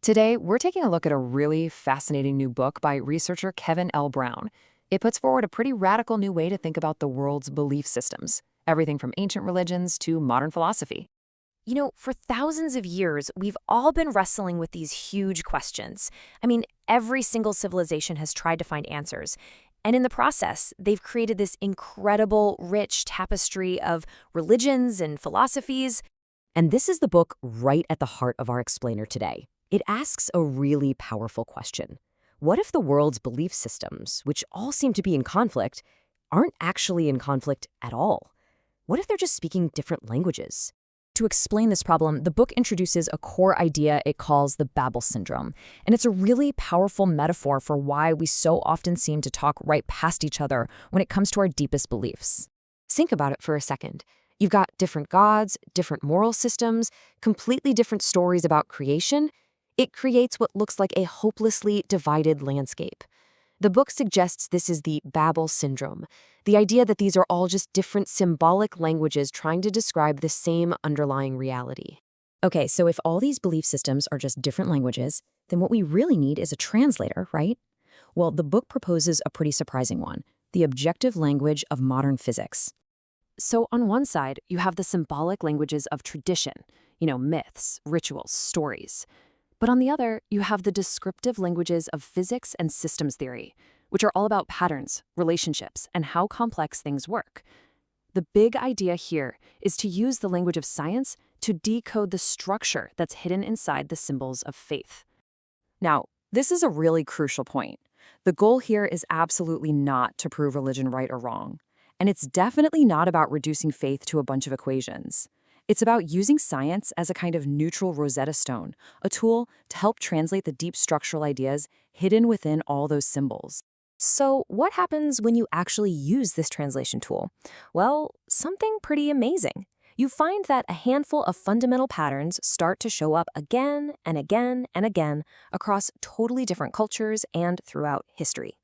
Today, we're taking a look at a really fascinating new book by researcher Kevin L. Brown. It puts forward a pretty radical new way to think about the world's belief systems, everything from ancient religions to modern philosophy. For thousands of years, we've all been wrestling with these huge questions. Every single civilization has tried to find answers. And in the process, they've created this incredible, rich tapestry of religions and philosophies. And this is the book right at the heart of our explainer today. It asks a really powerful question. What if the world's belief systems, which all seem to be in conflict, aren't actually in conflict at all? What if they're just speaking different languages? To explain this problem, the book introduces a core idea it calls the Babel syndrome. And it's a really powerful metaphor for why we so often seem to talk right past each other when it comes to our deepest beliefs. Think about it for a second. You've got different gods, different moral systems, completely different stories about creation. It creates what looks like a hopelessly divided landscape. The book suggests this is the Babel syndrome, the idea that these are all just different symbolic languages trying to describe the same underlying reality. Okay, so if all these belief systems are just different languages, then what we really need is a translator, right? Well, the book proposes a pretty surprising one, the objective language of modern physics. So on one side, you have the symbolic languages of tradition, myths, rituals, stories. But on the other, you have the descriptive languages of physics and systems theory, which are all about patterns, relationships, and how complex things work. The big idea here is to use the language of science to decode the structure that's hidden inside the symbols of faith. Now, this is a really crucial point. The goal here is absolutely not to prove religion right or wrong. And it's definitely not about reducing faith to a bunch of equations. It's about using science as a kind of neutral Rosetta Stone, a tool to help translate the deep structural ideas hidden within all those symbols. So, what happens when you actually use this translation tool? Well, something pretty amazing. You find that a handful of fundamental patterns start to show up again and again and again across totally different cultures and throughout history.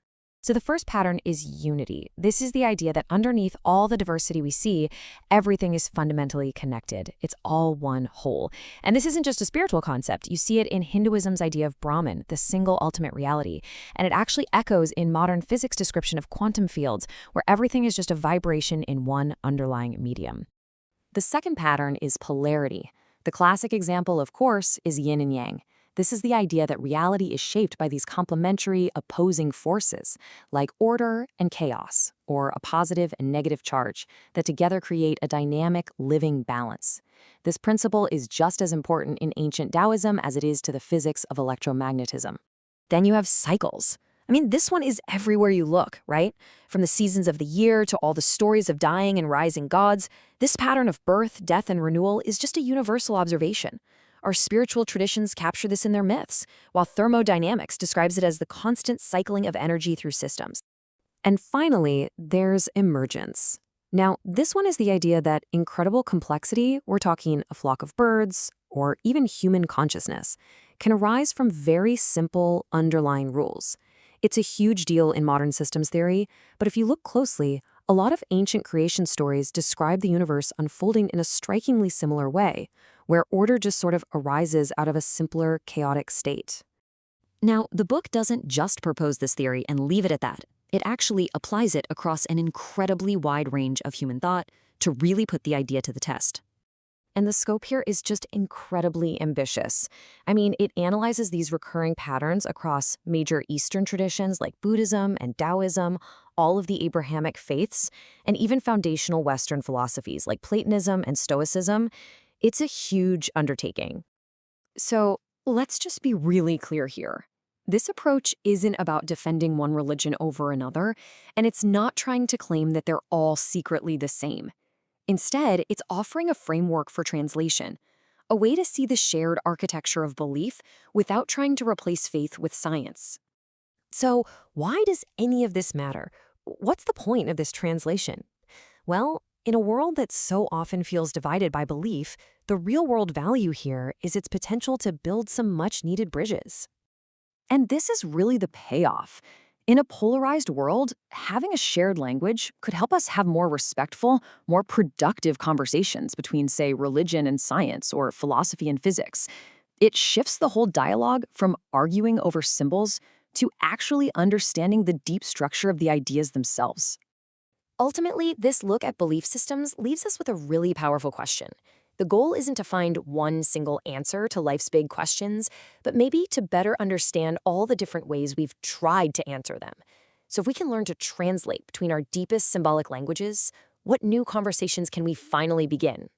So the first pattern is unity. This is the idea that underneath all the diversity we see, everything is fundamentally connected. It's all one whole. And this isn't just a spiritual concept. You see it in Hinduism's idea of Brahman, the single ultimate reality. And it actually echoes in modern physics description of quantum fields, where everything is just a vibration in one underlying medium. The second pattern is polarity. The classic example, of course, is yin and yang. This is the idea that reality is shaped by these complementary, opposing forces, like order and chaos, or a positive and negative charge, that together create a dynamic, living balance. This principle is just as important in ancient Taoism as it is to the physics of electromagnetism. Then you have cycles. This one is everywhere you look, right? From the seasons of the year to all the stories of dying and rising gods, this pattern of birth, death, and renewal is just a universal observation. Our spiritual traditions capture this in their myths, while thermodynamics describes it as the constant cycling of energy through systems. And finally, there's emergence. Now, this one is the idea that incredible complexity, we're talking a flock of birds, or even human consciousness, can arise from very simple underlying rules. It's a huge deal in modern systems theory, but if you look closely, a lot of ancient creation stories describe the universe unfolding in a strikingly similar way, where order just sort of arises out of a simpler, chaotic state. Now, the book doesn't just propose this theory and leave it at that. It actually applies it across an incredibly wide range of human thought to really put the idea to the test. And the scope here is just incredibly ambitious. It analyzes these recurring patterns across major Eastern traditions like Buddhism and Taoism, all of the Abrahamic faiths, and even foundational Western philosophies like Platonism and Stoicism. It's a huge undertaking. So let's just be really clear here. This approach isn't about defending one religion over another, and it's not trying to claim that they're all secretly the same. Instead, it's offering a framework for translation, a way to see the shared architecture of belief without trying to replace faith with science. So, why does any of this matter? What's the point of this translation? Well, in a world that so often feels divided by belief, the real-world value here is its potential to build some much-needed bridges. And this is really the payoff. In a polarized world, having a shared language could help us have more respectful, more productive conversations between, say, religion and science or philosophy and physics. It shifts the whole dialogue from arguing over symbols to actually understanding the deep structure of the ideas themselves. Ultimately, this look at belief systems leaves us with a really powerful question. The goal isn't to find one single answer to life's big questions, but maybe to better understand all the different ways we've tried to answer them. So if we can learn to translate between our deepest symbolic languages, what new conversations can we finally begin?